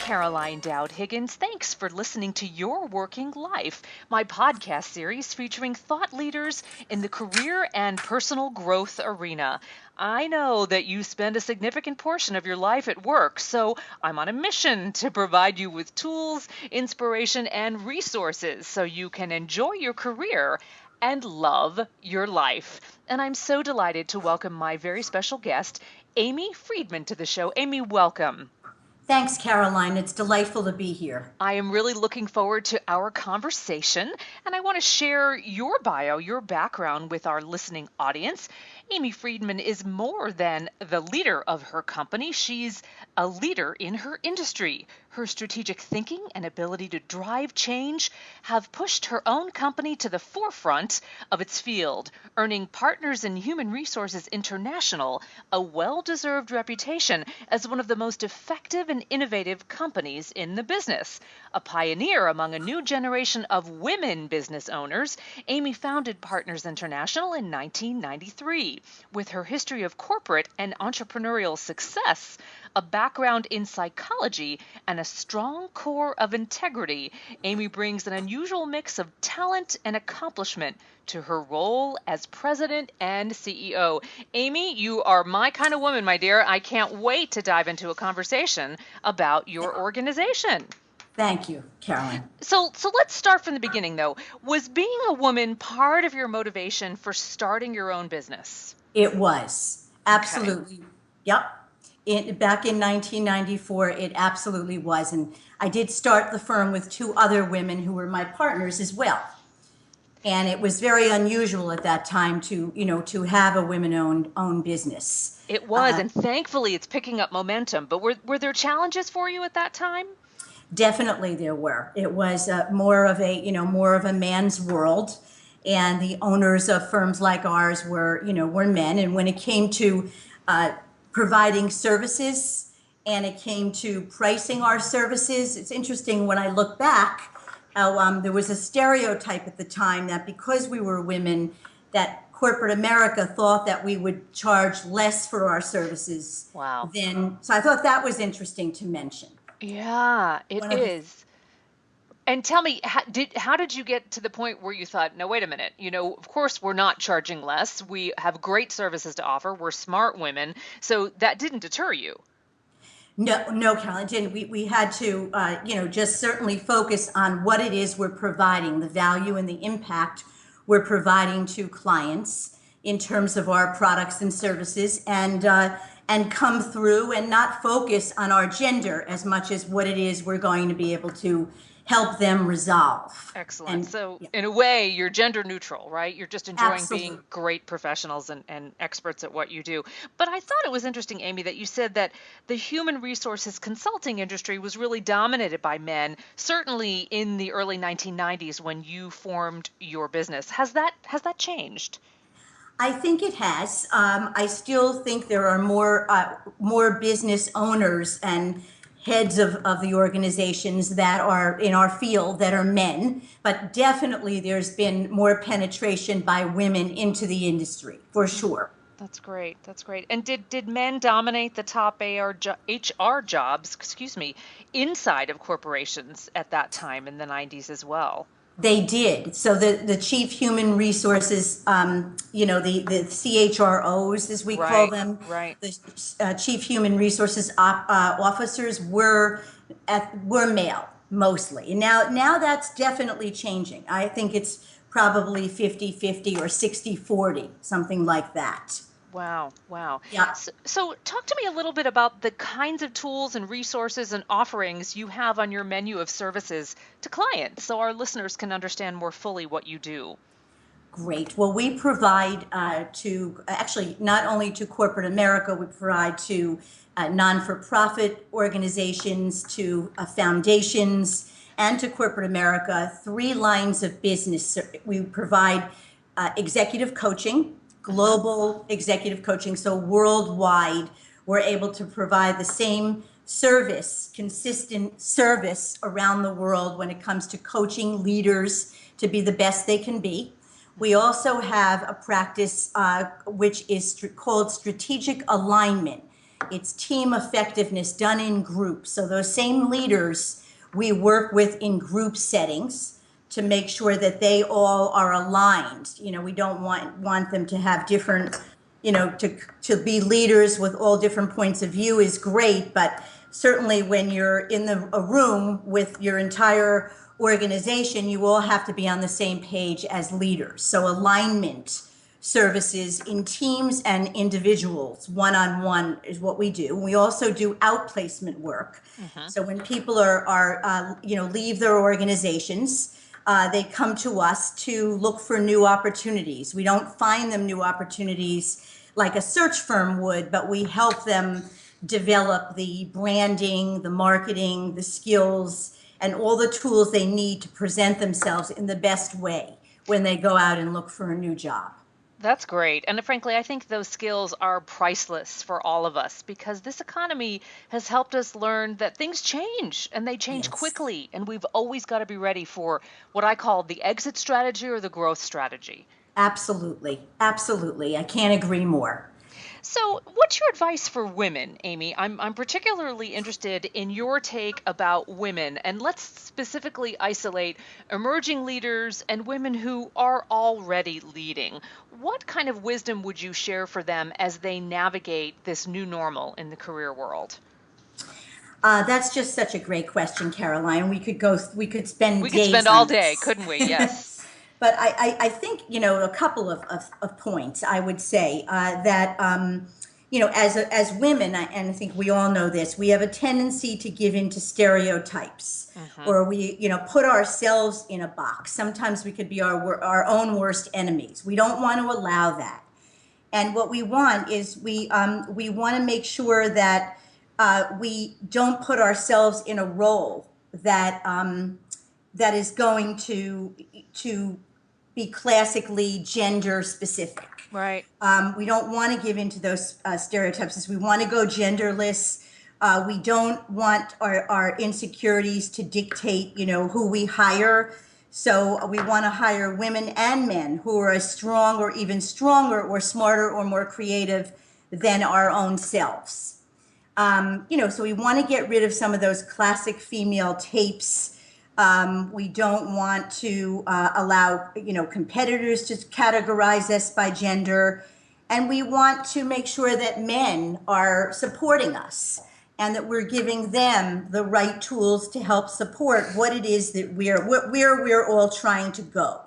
Caroline Dowd-Higgins. Thanks for listening to Your Working Life, my podcast series featuring thought leaders in the career and personal growth arena. I know that you spend a significant portion of your life at work, so I'm on a mission to provide you with tools, inspiration, and resources so you can enjoy your career and love your life. And I'm so delighted to welcome my very special guest, Amy Friedman, to the show. Amy, welcome. Thanks, Caroline. It's delightful to be here. I am really looking forward to our conversation, and I want to share your bio, your background with our listening audience. Amy Friedman is more than the leader of her company. She's a leader in her industry. Her strategic thinking and ability to drive change have pushed her own company to the forefront of its field, earning Partners in Human Resources International a well-deserved reputation as one of the most effective and innovative companies in the business. A pioneer among a new generation of women business owners, Amy founded Partners International in 1993. With her history of corporate and entrepreneurial success, a background in psychology, and a strong core of integrity, Amy brings an unusual mix of talent and accomplishment to her role as president and CEO. Amy, you are my kind of woman, my dear. I can't wait to dive into a conversation about your organization. Thank you, Caroline. So let's start from the beginning, though. Was being a woman part of your motivation for starting your own business? It was. Absolutely. Okay. Yep. Back in 1994, it absolutely was. And I did start the firm with two other women who were my partners as well. And it was very unusual at that time to have a women-owned business. It was, and thankfully it's picking up momentum. But were there challenges for you at that time? Definitely there were. It was more of a man's world, and the owners of firms like ours were men. And when it came to providing services and it came to pricing our services, it's interesting when I look back how there was a stereotype at the time that because we were women, that corporate America thought that we would charge less for our services. Wow. So I thought that was interesting to mention. Yeah, it is. And tell me, how did you get to the point where you thought, no, wait a minute, of course we're not charging less. We have great services to offer. We're smart women. So that didn't deter you. No, Caroline, didn't. We had to, just certainly focus on what it is we're providing, the value and the impact we're providing to clients in terms of our products and services, and come through and not focus on our gender as much as what it is we're going to be able to help them resolve. Excellent. In a way, you're gender neutral, right? You're just enjoying Absolutely. being great professionals and experts at what you do. But I thought it was interesting, Amy, that you said that the human resources consulting industry was really dominated by men, certainly in the early 1990s when you formed your business. Has that changed? I think it has. I still think there are more business owners and heads of the organizations that are in our field that are men, but definitely there's been more penetration by women into the industry, for sure. That's great. That's great. And did men dominate the top HR jobs, inside of corporations at that time in the 90s as well? They did. So the chief human resources, the CHROs, as we call them, right. the chief human resources officers were male mostly. And now that's definitely changing. I think it's probably 50-50 or 60-40, something like that. Wow. Yeah. So talk to me a little bit about the kinds of tools and resources and offerings you have on your menu of services to clients so our listeners can understand more fully what you do. Great. Well, we provide not only to corporate America, we provide to non-for-profit organizations, to foundations, and to corporate America, 3 lines of business. We provide executive coaching, global executive coaching, so worldwide, we're able to provide the same service, consistent service around the world when it comes to coaching leaders to be the best they can be. We also have a practice which is called strategic alignment. It's team effectiveness done in groups. So those same leaders we work with in group settings to make sure that they all are aligned. We don't want them to have different, to be leaders with all different points of view is great, but certainly when you're in a room with your entire organization, you all have to be on the same page as leaders. So alignment services in teams and individuals, one-on-one is what we do. We also do outplacement work. So when people leave their organizations, they come to us to look for new opportunities. We don't find them new opportunities like a search firm would, but we help them develop the branding, the marketing, the skills, and all the tools they need to present themselves in the best way when they go out and look for a new job. That's great. And frankly, I think those skills are priceless for all of us because this economy has helped us learn that things change and they change Yes, quickly. And we've always got to be ready for what I call the exit strategy or the growth strategy. absolutely. Absolutely. I can't agree more. So, what's your advice for women, Amy? I'm particularly interested in your take about women, and let's specifically isolate emerging leaders and women who are already leading. What kind of wisdom would you share for them as they navigate this new normal in the career world? That's just such a great question, Caroline. We could spend We could spend days all on day, this. couldn't we? Yes. But I think, a couple of points I would say that, as women, and I think we all know this, we have a tendency to give in to stereotypes, or we, put ourselves in a box. Sometimes we could be our own worst enemies. We don't want to allow that. And what we want is we want to make sure that we don't put ourselves in a role that is going to be classically gender specific. Right. We don't want to give into those stereotypes. We want to go genderless. We don't want our insecurities to dictate, who we hire. So we want to hire women and men who are as strong or even stronger or smarter or more creative than our own selves. So we want to get rid of some of those classic female tapes. We don't want to allow, competitors to categorize us by gender. And we want to make sure that men are supporting us and that we're giving them the right tools to help support what it is that where we're all trying to go.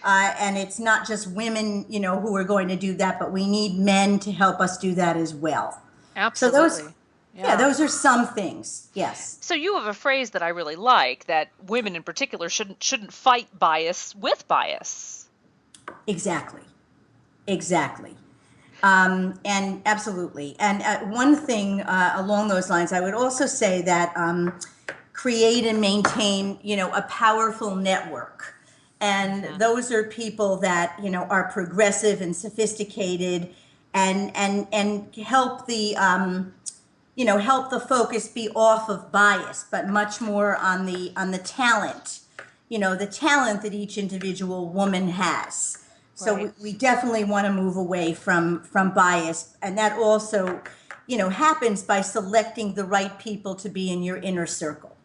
And it's not just women, who are going to do that, but we need men to help us do that as well. So Absolutely. Yeah. those are some things. Yes, So you have a phrase that I really like that women in particular shouldn't fight bias with bias. exactly. Exactly. And absolutely. And one thing along those lines, I would also say that create and maintain, a powerful network. And those are people that, are progressive and sophisticated and help help the focus be off of bias, but much more on the talent, the talent that each individual woman has. So Right. we definitely want to move away from bias, and that also, happens by selecting the right people to be in your inner circle.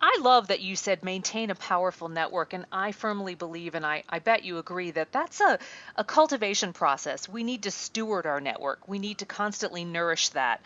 I love that you said maintain a powerful network, and I firmly believe, and I bet you agree, that that's a cultivation process. We need to steward our network. We need to constantly nourish that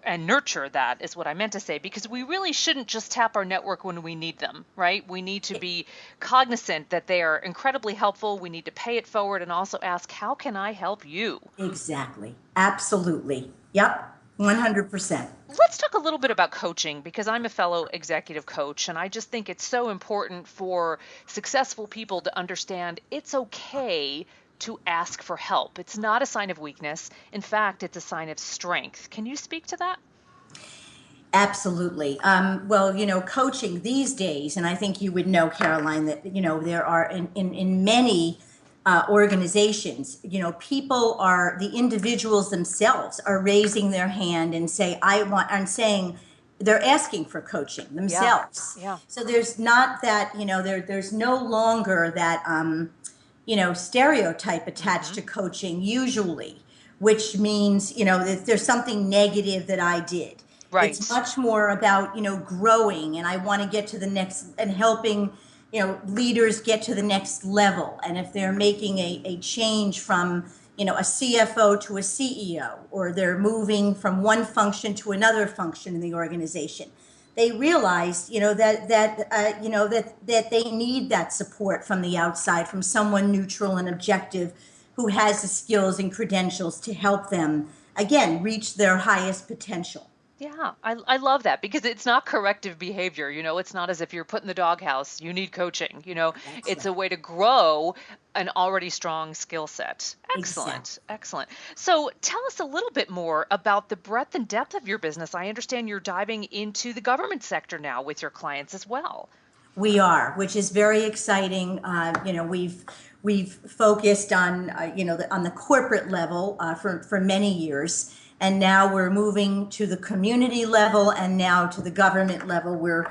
and nurture that, is what I meant to say, because we really shouldn't just tap our network when we need them, right? We need to be cognizant that they are incredibly helpful. We need to pay it forward and also ask, how can I help you? Exactly. Absolutely. Yep. 100%. Let's talk a little bit about coaching because I'm a fellow executive coach, and I just think it's so important for successful people to understand it's okay to ask for help. It's not a sign of weakness. In fact, it's a sign of strength. Can you speak to that? Absolutely. Well, coaching these days, and I think you would know, Caroline, that, there are in many organizations, the individuals themselves are raising their hand and I'm saying they're asking for coaching Yeah. themselves. Yeah. So there's not that, there's no longer that, stereotype attached to coaching usually. which means, that there's something negative that I did. It's Right. much more about, growing, and I want to get to the next, and helping, leaders get to the next level. And if they're making a change from, a CFO to a CEO, or they're moving from one function to another function in the organization, they realize, that they need that support from the outside, from someone neutral and objective who has the skills and credentials to help them, again, reach their highest potential. Yeah, I love that because it's not corrective behavior. It's not as if you're put in the doghouse, you need coaching. That's It's a right. way to grow an already strong skill set. Exactly. Excellent, excellent. So tell us a little bit more about the breadth and depth of your business. I understand you're diving into the government sector now with your clients as well. We are, which is very exciting. We've focused on, on the corporate level, for many years, and now we're moving to the community level, and now to the government level. We're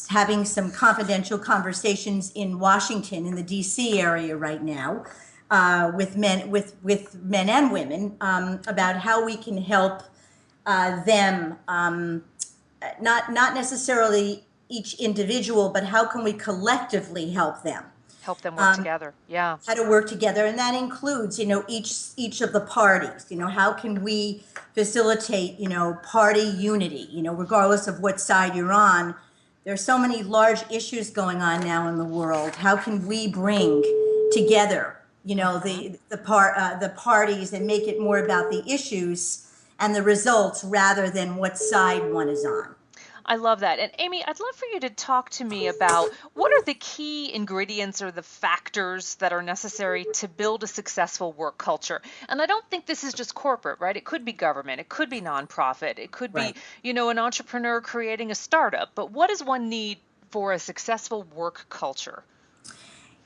having some confidential conversations in Washington, in the D.C. area right now, with men and women, about how we can help them, not necessarily each individual, but how can we collectively help them, Help them work together. Yeah. how to work together. And that includes, each of the parties. How can we facilitate, party unity, regardless of what side you're on. There's so many large issues going on now in the world. How can we bring together, the parties, and make it more about the issues and the results rather than what side one is on? I love that. And Amy, I'd love for you to talk to me about what are the key ingredients or the factors that are necessary to build a successful work culture. And I don't think this is just corporate, right? It could be government, it could be nonprofit, it could be, Right. an entrepreneur creating a startup. But what does one need for a successful work culture?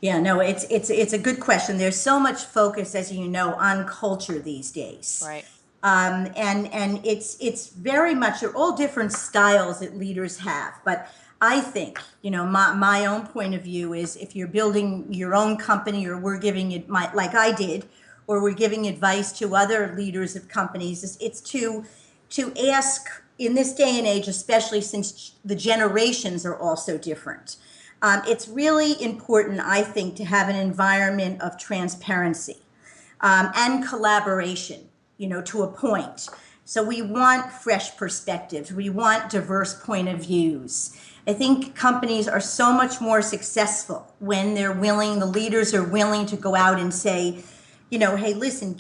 Yeah, no, it's a good question. There's so much focus, as you know, on culture these days. Right. And it's very much, they're all different styles that leaders have. But I think, my own point of view is, if you're building your own company, or we're giving it, like I did, or we're giving advice to other leaders of companies, it's to ask, in this day and age, especially since the generations are also different. It's really important, I think, to have an environment of transparency, and collaboration, to a point. So we want fresh perspectives. We want diverse point of views. I think companies are so much more successful when the leaders are willing to go out and say, hey, listen,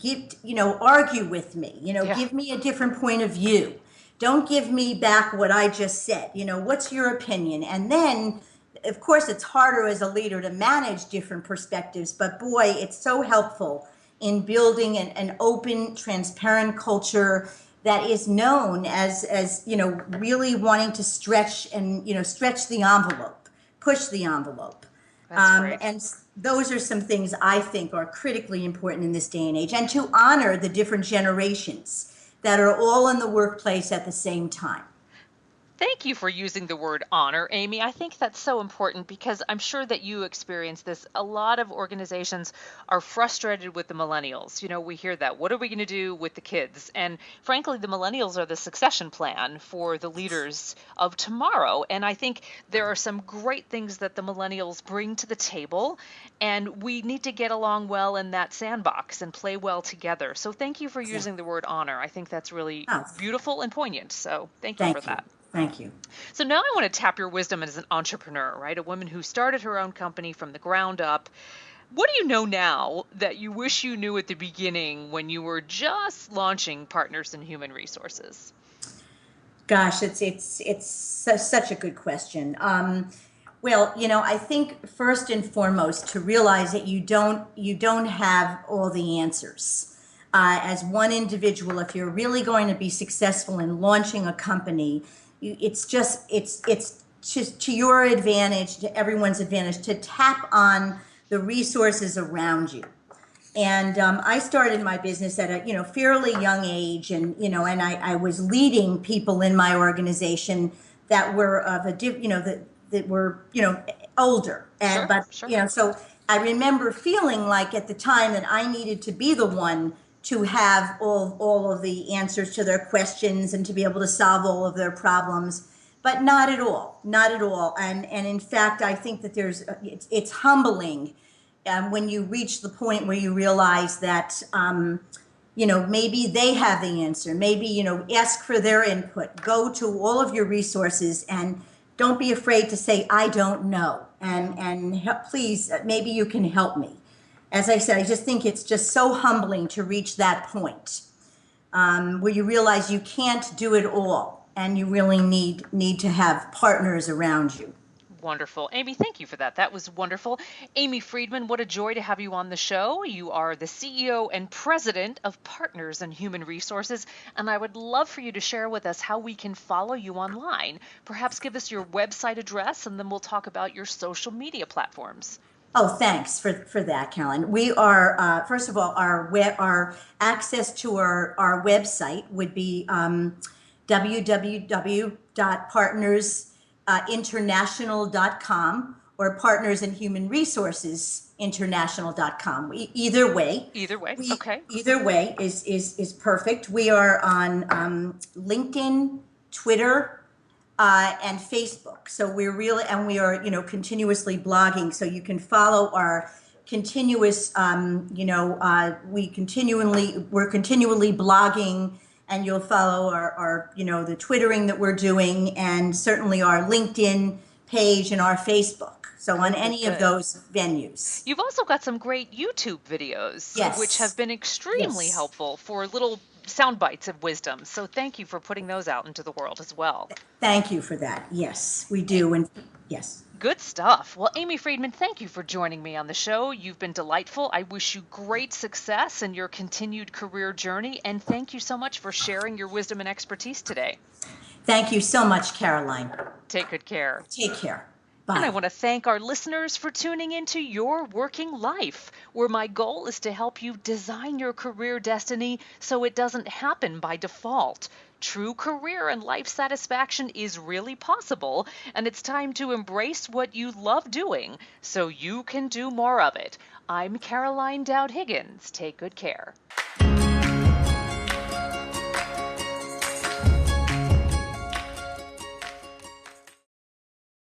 argue with me, Yeah. give me a different point of view. Don't give me back what I just said. What's your opinion? And then, of course, it's harder as a leader to manage different perspectives, but boy, it's so helpful in building an open, transparent culture that is known as really wanting to stretch, and stretch the envelope, push the envelope. That's great. And those are some things I think are critically important in this day and age, and to honor the different generations that are all in the workplace at the same time. Thank you for using the word honor, Amy. I think that's so important because I'm sure that you experience this. A lot of organizations are frustrated with the millennials. We hear that. What are we going to do with the kids? And frankly, the millennials are the succession plan for the leaders of tomorrow. And I think there are some great things that the millennials bring to the table, and we need to get along well in that sandbox and play well together. So thank you for Yeah. using the word honor. I think that's really Oh, beautiful and poignant. So thank you for thank you. that. Thank you. So now I want to tap your wisdom as an entrepreneur, right? A woman who started her own company from the ground up. What do you know now that you wish you knew at the beginning when you were just launching Partners in Human Resources? Gosh, it's such a good question. Well, I think first and foremost, to realize that you don't have all the answers. As one individual, if you're really going to be successful in launching a company, it's just to your advantage, to everyone's advantage, to tap on the resources around you. And I started my business at a fairly young age, and I was leading people in my organization that were of that were older, Sure, but sure. so I remember feeling like at the time that I needed to be the one to have all of the answers to their questions and to be able to solve all of their problems, but not at all, not at all. And in fact, I think that it's humbling when you reach the point where you realize that, maybe they have the answer. Maybe, ask for their input. Go to all of your resources and don't be afraid to say, I don't know. And please, maybe you can help me. As I said, I just think it's just so humbling to reach that point where you realize you can't do it all and you really need to have partners around you. Wonderful. Amy, thank you for that. That was wonderful. Amy Friedman, what a joy to have you on the show. You are the CEO and president of Partners in Human Resources, and I would love for you to share with us how we can follow you online. Perhaps give us your website address, and then we'll talk about your social media platforms. Oh, thanks for that, Carolyn. We are, first of all, our access to our website would be www.partnersinternational.com or partnersinhumanresourcesinternational.com. Either way. Either way, okay. Either way is perfect. We are on LinkedIn, Twitter, and Facebook. So we are, continuously blogging. So you can follow our continuous, we're continually blogging, and you'll follow our the Twittering that we're doing, and certainly our LinkedIn page and our Facebook. So on any of those venues. You've also got some great YouTube videos, Yes. which have been extremely helpful for little sound bites of wisdom. So thank you for putting those out into the world as well. Thank you for that. Yes, we do. And yes. Good stuff. Well, Amy Friedman, thank you for joining me on the show. You've been delightful. I wish you great success in your continued career journey. And thank you so much for sharing your wisdom and expertise today. Thank you so much, Caroline. Take good care. Take care. Bye. And I want to thank our listeners for tuning into Your Working Life, where my goal is to help you design your career destiny so it doesn't happen by default. True career and life satisfaction is really possible, and it's time to embrace what you love doing so you can do more of it. I'm Caroline Dowd-Higgins. Take good care.